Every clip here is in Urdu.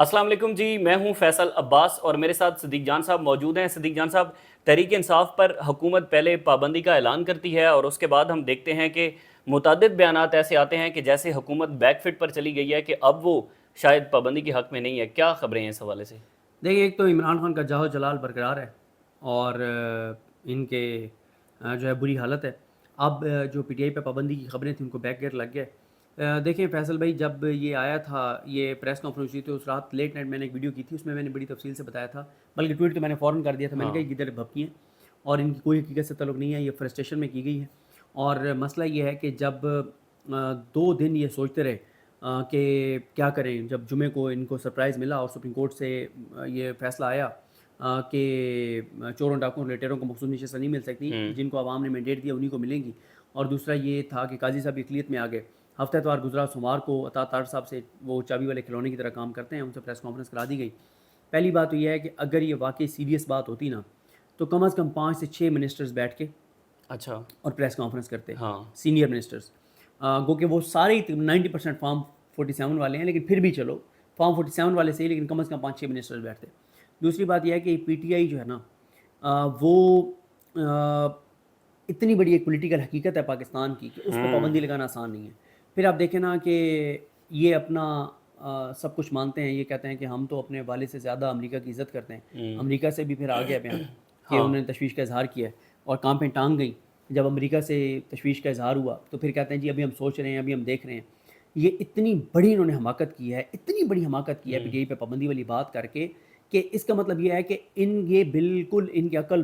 السلام علیکم جی، میں ہوں فیصل عباس اور میرے ساتھ صدیق جان صاحب موجود ہیں۔ صدیق جان صاحب، تحریک انصاف پر حکومت پہلے پابندی کا اعلان کرتی ہے اور اس کے بعد ہم دیکھتے ہیں کہ متعدد بیانات ایسے آتے ہیں کہ جیسے حکومت بیک فٹ پر چلی گئی ہے کہ اب وہ شاید پابندی کے حق میں نہیں ہے۔ کیا خبریں ہیں اس حوالے سے؟ دیکھیے، ایک تو عمران خان کا جاہ و جلال برقرار ہے اور ان کے جو ہے بری حالت ہے۔ اب جو پی ٹی آئی پہ پابندی کی خبریں تھیں ان کو بیک گیئر لگ گئے۔ دیکھیں فیصل بھائی، جب یہ آیا تھا، یہ پریس کانفرنس ہوئی تھی، اس رات لیٹ نائٹ میں نے ایک ویڈیو کی تھی، اس میں نے بڑی تفصیل سے بتایا تھا، بلکہ ٹویٹ تو میں نے فوراً کر دیا تھا۔ میں نے کہا یہ گدڑ بھپکی ہیں اور ان کی کوئی حقیقت سے تعلق نہیں ہے، یہ فرسٹریشن میں کی گئی ہے۔ اور مسئلہ یہ ہے کہ جب 2 دن یہ سوچتے رہے کہ کیا کریں، جب جمعے کو ان کو سرپرائز ملا اور سپریم کورٹ سے یہ فیصلہ آیا کہ چوروں ڈاکوں لٹیروں کو مخصوص نشستیں نہیں مل سکتی، جن کو عوام نے مینڈیٹ دیا انہیں کو ملیں گی۔ اور دوسرا یہ تھا کہ قاضی صاحب اقلیت میں آ گئے۔ ہفتہ اتوار گزرا، سوموار کو عطا طاہر صاحب سے، وہ چابی والے کھلونے کی طرح کام کرتے ہیں، ان سے پریس کانفرنس کرا دی گئی۔ پہلی بات تو یہ ہے کہ اگر یہ واقعی سیریس بات ہوتی نا تو کم از کم 5 سے 6 منسٹرز بیٹھ کے اچھا، اور پریس کانفرنس کرتے، ہاں، سینئر منسٹرز، گو کہ وہ سارے 90% فارم 47 والے ہیں، لیکن پھر بھی چلو فارم 47 والے سے ہی، لیکن کم از کم 5-6 منسٹرز بیٹھتے۔ دوسری بات یہ ہے کہ پی ٹی آئی جو ہے نا وہ اتنی بڑی ایک پولیٹیکل حقیقت ہے پاکستان کی کہ اس کو پابندی لگانا آسان نہیں ہے۔ پھر آپ دیکھیں نا کہ یہ اپنا سب کچھ مانتے ہیں، یہ کہتے ہیں کہ ہم تو اپنے والد سے زیادہ امریکہ کی عزت کرتے ہیں۔ امریکہ سے بھی پھر آ گیا بیان کہ انہوں نے تشویش کا اظہار کیا ہے اور کام پہ ٹانگ گئی۔ جب امریکہ سے تشویش کا اظہار ہوا تو پھر کہتے ہیں جی ابھی ہم سوچ رہے ہیں، ابھی ہم دیکھ رہے ہیں۔ یہ اتنی بڑی انہوں نے حماقت کی ہے، اتنی بڑی حماقت کی ہے پی ٹی آئی پہ پابندی والی بات کر کے، کہ اس کا مطلب یہ ہے کہ یہ بالکل ان کی عقل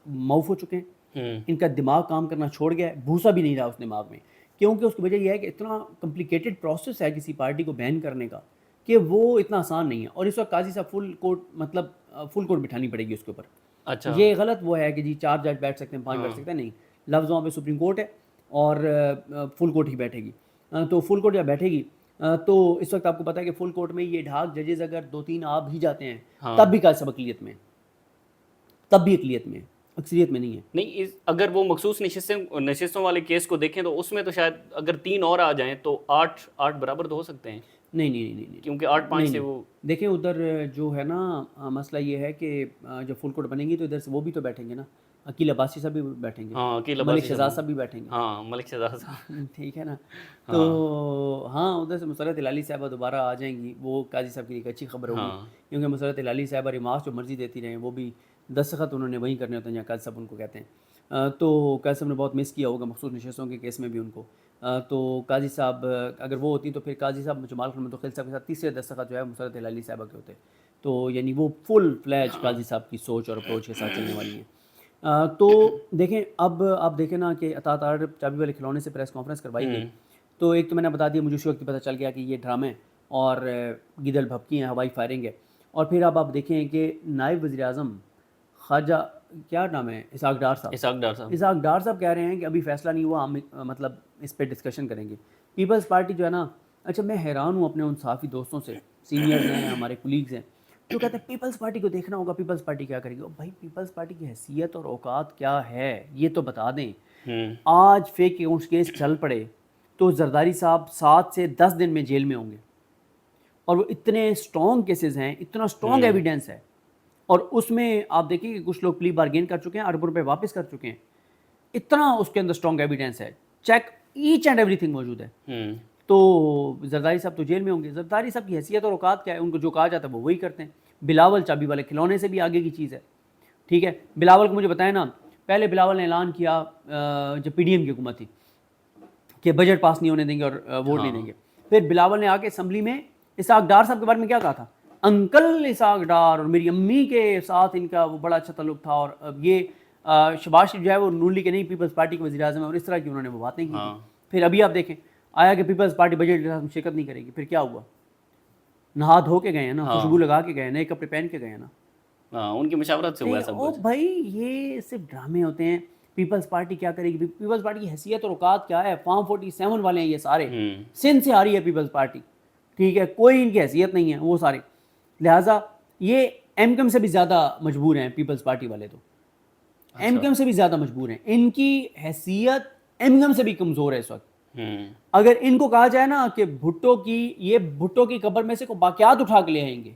موف ہو چکے ہیں، ان کا دماغ کام کرنا چھوڑ گیا ہے، بھوسا بھی نہیں رہا اس دماغ میں۔ کیونکہ اس کی وجہ یہ ہے کہ اتنا کمپلیکیٹڈ پروسیس ہے کسی پارٹی کو بین کرنے کا کہ وہ اتنا آسان نہیں ہے۔ اور اس وقت قاضی صاحب فل کورٹ بٹھانی پڑے گی اس کے اوپر۔ اچھا، یہ غلط وہ ہے کہ جی 4 جج بیٹھ سکتے ہیں، 5 بیٹھ سکتے ہیں، نہیں، لفظوں پہ سپریم کورٹ ہے اور فل کورٹ ہی بیٹھے گی۔ تو فل کورٹ جب بیٹھے گی تو اس وقت آپ کو پتا ہے کہ فل کورٹ میں یہ ڈھاک ججز اگر 2-3 آ بھی جاتے ہیں تب بھی قاضی صاحب اقلیت میں، تب بھی اقلیت میں، اکثریت میں نہیں ہے۔ نہیں، اگر وہ مخصوص نشستوں والے کیس کو دیکھیں تو اس میں تو شاید اگر 3 اور آ جائیں تو 8 برابر تو ہو سکتے ہیں، نہیں نہیں نہیں نہیں کیونکہ 8-5 سے وہ دیکھیں ادھر جو ہے نا مسئلہ یہ ہے کہ جب فل کورٹ بنے گی تو ادھر سے وہ بھی تو بیٹھیں گے نا، عقیل عباسی صاحب بھی بیٹھیں گے، ہاں، عقیل ملک عباسی شہزاد صاحب بھی بیٹھیں گے، ہاں، ملک شہزاد صاحب، ٹھیک ہے نا۔ تو ہاں ادھر سے مسرت ہلالی صاحبہ دوبارہ آ جائیں گی، وہ قاضی صاحب کے لیے ایک اچھی خبر ہوگی، کیونکہ مسرت ہلالی صاحبہ ریمارکس جو مرضی دیتی رہیں، وہ بھی دستخط انہوں نے وہیں کرنے ہوتے ہیں جہاں قاضی صاحب ان کو کہتے ہیں۔ تو قاضی صاحب نے بہت مس کیا ہوگا مخصوص نشستوں کے کیس میں بھی ان کو۔ تو قاضی صاحب اگر وہ ہوتی تو پھر قاضی صاحب جمال خان متوکل صاحب کے ساتھ تیسرے دستخط جو ہے مسرت ہلالی صاحبہ کے ہوتے، تو یعنی وہ فل فلیج قاضی صاحب کی سوچ اور اپروچ کے ساتھ چلنے والی ہیں۔ تو دیکھیں اب آپ دیکھیں نا کہ عطا طاہر چابی والے کھلونے سے پریس کانفرنس کروائی گئی، تو ایک تو میں نے بتا دیا، مجھے اسی وقت پتہ چل گیا کہ یہ ڈرامے اور گدڑ بھپکی ہیں، ہوائی فائرنگ ہے۔ اور پھر اب آپ دیکھیں کہ نائب وزیر اعظم خواجہ کیا نام ہے، اسحاق ڈار صاحب کہہ رہے ہیں کہ ابھی فیصلہ نہیں ہوا، ہم مطلب اس پہ ڈسکشن کریں گے۔ پیپلز پارٹی جو ہے نا، اچھا میں حیران ہوں اپنے ان صحافی دوستوں سے، سینئرز ہیں ہمارے کولیگز ہیں، جو کہتے ہیں پیپلز پارٹی کو دیکھنا ہوگا، پیپلز پارٹی کیا کرے گی۔ بھائی پیپلز پارٹی کی حیثیت اور اوقات کیا ہے یہ تو بتا دیں۔ آج فیک اکاؤنٹس کیس چل پڑے تو زرداری صاحب 7 سے 10 دن میں جیل میں ہوں گے، اور وہ اتنے اسٹرانگ کیسز ہیں، اتنا اسٹرانگ ایویڈنس ہے، اور اس میں آپ دیکھیں کہ کچھ لوگ پلی بارگین کر چکے ہیں، ارب روپے واپس کر چکے ہیں، اتنا اس کے اندر اسٹرانگ ایویڈنس ہے، check each and every thing موجود ہے۔ تو زرداری صاحب تو جیل میں ہوں گے۔ زرداری صاحب کی حیثیت اور اوقات کیا ہے، ان کو جو کہا جاتا ہے وہ وہی کرتے ہیں۔ بلاول چابی والے کھلونے سے بھی آگے کی چیز ہے، ٹھیک ہے۔ بلاول کو مجھے بتائیں نا، پہلے بلاول نے اعلان کیا جب پی ڈی ایم کی حکومت تھی کہ بجٹ پاس نہیں ہونے دیں گے اور ووٹ نہیں دیں گے، پھر بلاول نے آ کے اسمبلی میں اسحاق ڈار صاحب کے بارے میں کیا کہا تھا، انکل اسحاق ڈار، اور میری امی کے ساتھ ان کا وہ بڑا اچھا تعلق تھا، اور یہ شباز شریف جو ہے وہ نون لیگ کے نہیں پیپلز پارٹی کے وزیر اعظم ہے، اور اس طرح کی انہوں نے وہ باتیں کی تھیں۔ پھر ابھی آپ دیکھیں آیا کہ پیپلز پارٹی بجٹ کے ساتھ شرکت نہیں کرے گی، پھر کیا ہوا، نہا دھو کے گئے ہیں نا، خوشبو لگا کے گئے ہیں، نئے کپڑے پہن کے گئے ہیں نا، ان کی مشاورت سے ہوا ہے سب کچھ۔ بھائی یہ صرف ڈرامے ہوتے ہیں۔ پیپلز پارٹی کیا کرے گی، پیپلز پارٹی کی حیثیت اور اوقات کیا ہے، فارم 47 والے ہیں یہ سارے، سندھ سے آ رہی ہے پیپلز پارٹی، ٹھیک ہے، کوئی ان کی حیثیت نہیں ہے وہ سارے، لہٰذا یہ ایم کیو ایم سے بھی زیادہ مجبور ہیں پیپلز پارٹی والے، تو ایم کیو ایم سے بھی زیادہ مجبور ہیں، ان کی حیثیت ایم کیو ایم سے بھی کمزور ہے اس وقت، اگر ان کو کہا جائے نا کہ بھٹو کی قبر میں سے کوئی باقیات اٹھا کے لے آئیں گے،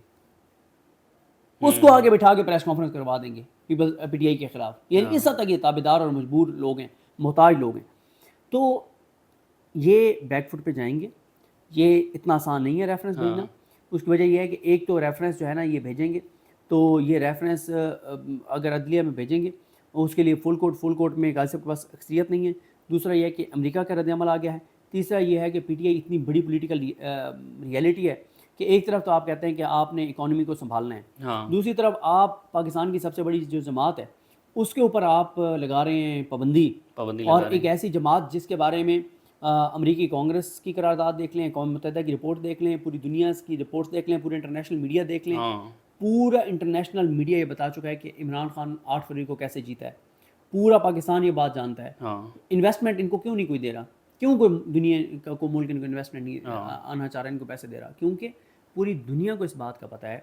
اس کو آگے بٹھا کے پریس کانفرنس کروا دیں گے پی ٹی آئی کے خلاف، یعنی اس حد تک یہ تابعدار اور مجبور لوگ ہیں، محتاج لوگ ہیں. تو یہ بیک فٹ پہ جائیں گے. یہ اتنا آسان نہیں ہے ریفرنس بھیجنا. اس کی وجہ یہ ہے کہ ایک تو ریفرنس جو ہے نا یہ بھیجیں گے تو یہ ریفرنس اگر عدلیہ میں بھیجیں گے اس کے لیے فل کورٹ میں غالب صاحب کے پاس اکثریت نہیں ہے. دوسرا یہ ہے کہ امریکہ کا رد عمل آ گیا ہے. تیسرا یہ ہے کہ پی ٹی آئی اتنی بڑی پولیٹیکل ریئلٹی ہے کہ ایک طرف تو آپ کہتے ہیں کہ آپ نے اکانومی کو سنبھالنا ہے، دوسری طرف آپ پاکستان کی سب سے بڑی جو جماعت ہے اس کے اوپر آپ لگا رہے ہیں پابندی اور ایک ایسی جماعت جس کے بارے میں امریکی کانگریس کی قرارداد دیکھ لیں، اقوام متحدہ کی رپورٹ دیکھ لیں، پوری دنیا کی رپورٹس دیکھ لیں، پورے انٹرنیشنل میڈیا دیکھ لیں. پورا انٹرنیشنل میڈیا یہ بتا چکا ہے کہ عمران خان 8 فروری کو کیسے جیتا ہے. پورا پاکستان یہ بات جانتا ہے. انویسٹمنٹ ان کو کیوں نہیں کوئی دے رہا؟ کیوں کوئی دنیا کا کوئی ملک ان کو انویسٹمنٹ نہیں آنا چاہ رہا، ان کو پیسے دے رہا؟ کیونکہ پوری دنیا کو اس بات کا پتہ ہے.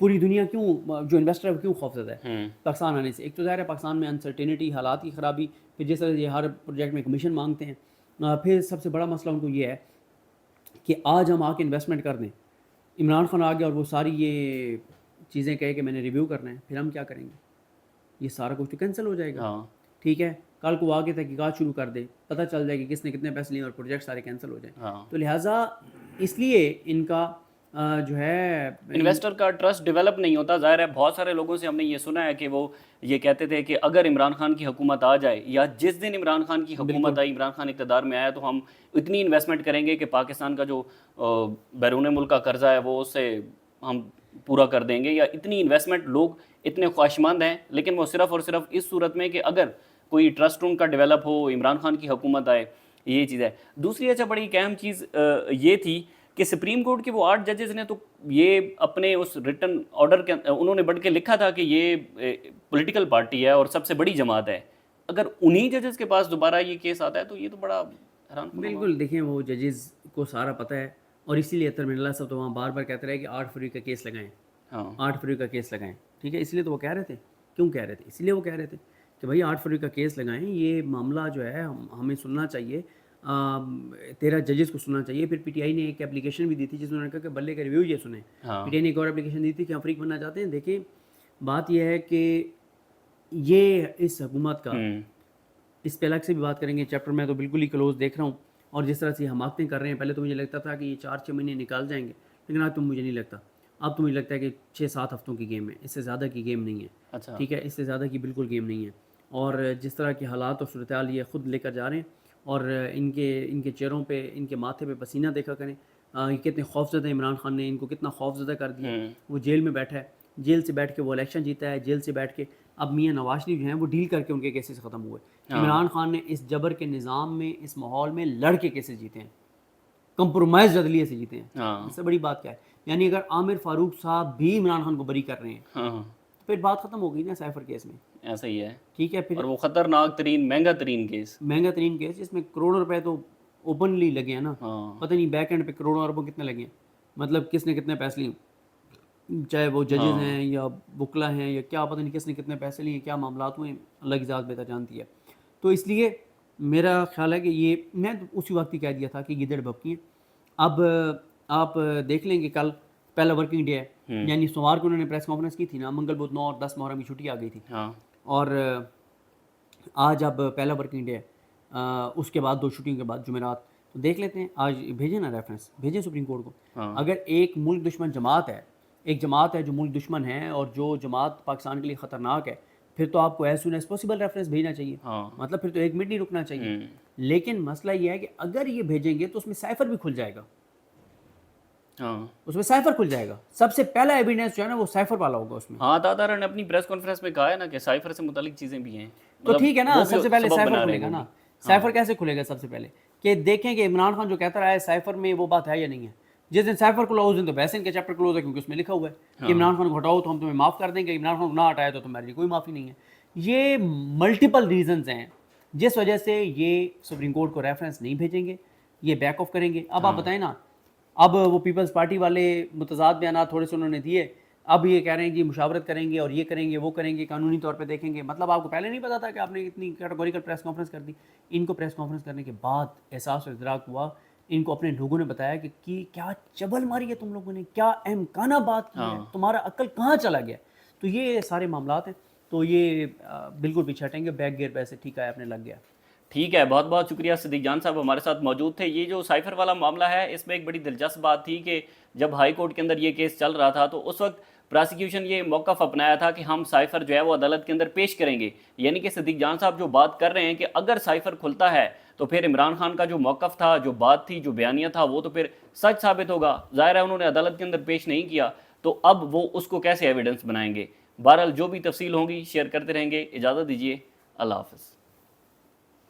پوری دنیا کیوں جو انویسٹر ہے کیوں خوفزدہ ہے پاکستان آنے سے؟ ایک تو ظاہر ہے پاکستان میں انسرٹینٹی، حالات کی خرابی، پھر جس طرح یہ ہر پروجیکٹ میں کمیشن مانگتے ہیں. پھر سب سے بڑا مسئلہ ان کو یہ ہے کہ آج ہم آ کے انویسٹمنٹ کر دیں، عمران خان آ گیا اور وہ ساری یہ چیزیں کہے کہ میں نے ریویو کرنا ہے، پھر ہم کیا کریں گے؟ یہ سارا کچھ تو کینسل ہو جائے گا. ٹھیک ہے، کل کو آگے تحقیقات شروع کر دے، پتہ چل جائے کہ کس نے کتنے پیسے لیے اور پروجیکٹ سارے کینسل ہو جائیں. تو لہٰذا اس لیے ان کا جو ہے انویسٹر کا ٹرسٹ ڈیولپ نہیں ہوتا. ظاہر ہے بہت سارے لوگوں سے ہم نے یہ سنا ہے کہ وہ یہ کہتے تھے کہ اگر عمران خان کی حکومت آ جائے یا جس دن عمران خان کی حکومت آئی، عمران خان اقتدار میں آیا، تو ہم اتنی انویسٹمنٹ کریں گے کہ پاکستان کا جو بیرون ملک کا قرضہ ہے وہ اس سے ہم پورا کر دیں گے، یا اتنی انویسٹمنٹ. لوگ اتنے خواہشمند ہیں، لیکن وہ صرف اور صرف اس صورت میں کہ اگر کوئی ٹرسٹ ان کا ڈیولپ ہو، عمران خان کی حکومت آئے. یہ چیز ہے. دوسری اچھا بڑی اہم چیز یہ تھی کہ سپریم کورٹ کے وہ 8 ججز نے تو یہ اپنے اس ریٹن آرڈر کے انہوں نے بڑھ کے لکھا تھا کہ یہ پولیٹیکل پارٹی ہے اور سب سے بڑی جماعت ہے. اگر انہی ججز کے پاس دوبارہ یہ کیس آتا ہے تو یہ تو بڑا حیران کن. بالکل، دیکھیں وہ ججز کو سارا پتہ ہے اور اسی لیے اتر اللہ صاحب تو وہاں بار بار کہتے رہے کہ 8 فروری کا کیس لگائیں، 8 فروری کا کیس لگائیں. ٹھیک ہے، اس لیے تو وہ کہہ رہے تھے. کیوں کہہ رہے تھے؟ اس لیے وہ کہہ رہے تھے کہ بھائی 8 فروری کا کیس لگائیں. یہ معاملہ جو ہے ہمیں سننا چاہیے، 13 ججز کو سننا چاہیے. پھر پی ٹی آئی نے ایک اپلیکیشن بھی دی تھی جس میں انہوں نے کہا کہ بلے کا ریویو یہ سنیں. پی ٹی آئی نے ایک اور اپلیکیشن دی تھی کہ ہم فریق بننا چاہتے ہیں. دیکھیں بات یہ ہے کہ یہ اس حکومت کا، اس پہ الگ سے بھی بات کریں گے چیپٹر میں، تو بالکل ہی کلوز دیکھ رہا ہوں. اور جس طرح سے حماقتیں کر رہے ہیں، پہلے تو مجھے لگتا تھا کہ یہ 4-6 مہینے نکال جائیں گے، لیکن اب تو مجھے نہیں لگتا. اب تو مجھے لگتا ہے کہ 6-7 ہفتوں کی گیم ہے، اس سے زیادہ کی گیم نہیں ہے. ٹھیک ہے، اس سے زیادہ کی بالکل گیم نہیں ہے. اور جس طرح کے حالات اور صورتحال یہ خود لے کر جا رہے ہیں، اور ان کے چہروں پہ، ان کے ماتھے پہ پسینہ دیکھا کریں. کتنے خوفزدہ عمران خان نے ان کو کتنا خوفزدہ کر دیا. وہ جیل میں بیٹھا ہے، جیل سے بیٹھ کے وہ الیکشن جیتا ہے، جیل سے بیٹھ کے اب میاں نواز شریف جو ہیں وہ ڈیل کر کے ان کے کیسز ختم ہوئے. عمران خان نے اس جبر کے نظام میں، اس ماحول میں لڑ کے کیسز جیتے ہیں، کمپرومائز عدلیہ سے جیتے ہیں. اس سے بڑی بات کیا ہے؟ یعنی اگر عامر فاروق صاحب بھی عمران خان کو بری کر رہے ہیں پھر بات ختم ہو گئی نا سائفر کیس میں. ایسا ہی ہے. ٹھیک ہے، پھر اور وہ خطرناک ترین مہنگا ترین کیس جس میں کروڑوں روپے تو اوپنلی لگے ہیں نا. پتہ نہیں بیک اینڈ پہ کروڑوں اربوں کتنے لگے ہیں، مطلب کس نے کتنے پیسے لیے، چاہے وہ ججز ہیں یا وکلا ہیں یا کیا، پتہ نہیں کس نے کتنے پیسے لیے، کیا معاملات ہوئے، اللہ کی ذات بہتر جانتی ہے. تو اس لیے میرا خیال ہے کہ یہ میں اسی وقت ہی کہہ دیا تھا کہ گدڑ بھبکی ہیں. اب آپ دیکھ لیں کہ کل پہلا ورکنگ ڈے ہے، یعنی سوموار کو انہوں نے پریس کانفرنس کی تھی نا، منگل بدھ 9 اور 10 محرم کی چھٹی آ گئی تھی. اور آج اب پہلا ورکنگ ڈے ہے، اس کے بعد 2 چھٹیوں کے بعد جمعرات. تو دیکھ لیتے ہیں، آج بھیجیں نا ریفرنس، بھیجیں سپریم کورٹ کو. اگر ایک ملک دشمن جماعت ہے، ایک جماعت ہے جو ملک دشمن ہے اور جو جماعت پاکستان کے لیے خطرناک ہے، پھر تو آپ کو as soon as possible reference بھیجنا چاہیے. مطلب پھر تو 1 منٹ نہیں رکنا چاہیے. لیکن مسئلہ یہ ہے کہ اگر یہ بھیجیں گے تو اس میں سائفر بھی کھل جائے گا. اس میں سائفر کھل جائے گا. سب سے پہلا ایویڈنس جو ہے نا وہ سائفر والا ہوگا اس میں. دادار نے اپنی پریس کانفرنس میں کہا ہے نا کہ سائفر سے متعلق چیزیں بھی ہیں. تو ٹھیک ہے نا، سب سے پہلے سائفر کھلے گا نا. سائفر کیسے کھلے گا؟ سب سے پہلے کہ دیکھیں کہ عمران خان جو کہتا رہا ہے سائفر میں وہ بات ہے یا نہیں ہے. جس دن سائفر کھلا اس دن تو ویسے ان کے چیپٹر کلوز ہے، کیونکہ اس میں لکھا ہوا ہے کہ عمران خان کو ہٹاؤ تو ہم تمہیں معاف کر دیں گے، عمران خان کو نہ ہٹایا تو تمہارے لیے کوئی معافی نہیں ہے. یہ ملٹیپل ریزنز ہیں جس وجہ سے یہ سپریم کورٹ کو ریفرنس نہیں بھیجیں گے، یہ بیک آف کریں گے. اب آپ بتائیں نا، اب وہ پیپلز پارٹی والے متضاد بیانات تھوڑے سے انہوں نے دیے، اب یہ کہہ رہے ہیں کہ مشاورت کریں گے اور یہ کریں گے وہ کریں گے، قانونی طور پہ دیکھیں گے. مطلب آپ کو پہلے نہیں پتا تھا کہ آپ نے اتنی کیٹیگوریکل پریس کانفرنس کر دی. ان کو پریس کانفرنس کرنے کے بعد احساس و ادراک ہوا، ان کو اپنے لوگوں نے بتایا کہ کیا چبل ماری ہے تم لوگوں نے، کیا احمقانہ بات کی ہے، تمہارا عقل کہاں چلا گیا. تو یہ سارے معاملات ہیں. تو یہ بالکل پیچھے ہٹیں گے، بیک گیئر پہ ایسے ٹھیک ہے اپنے لگ گیا. ٹھیک ہے، بہت بہت شکریہ. صدیق جان صاحب ہمارے ساتھ موجود تھے. یہ جو سائفر والا معاملہ ہے، اس میں ایک بڑی دلچسپ بات تھی کہ جب ہائی کورٹ کے اندر یہ کیس چل رہا تھا تو اس وقت پراسیکیوشن یہ موقف اپنایا تھا کہ ہم سائفر جو ہے وہ عدالت کے اندر پیش کریں گے. یعنی کہ صدیق جان صاحب جو بات کر رہے ہیں کہ اگر سائفر کھلتا ہے تو پھر عمران خان کا جو موقف تھا، جو بات تھی، جو بیانیہ تھا، وہ تو پھر سچ ثابت ہوگا. ظاہر ہے انہوں نے عدالت کے اندر پیش نہیں کیا، تو اب وہ اس کو کیسے ایویڈنس بنائیں گے. بہرحال جو بھی تفصیل ہوں گی شیئر کرتے رہیں گے. اجازت دیجیے، اللہ حافظ.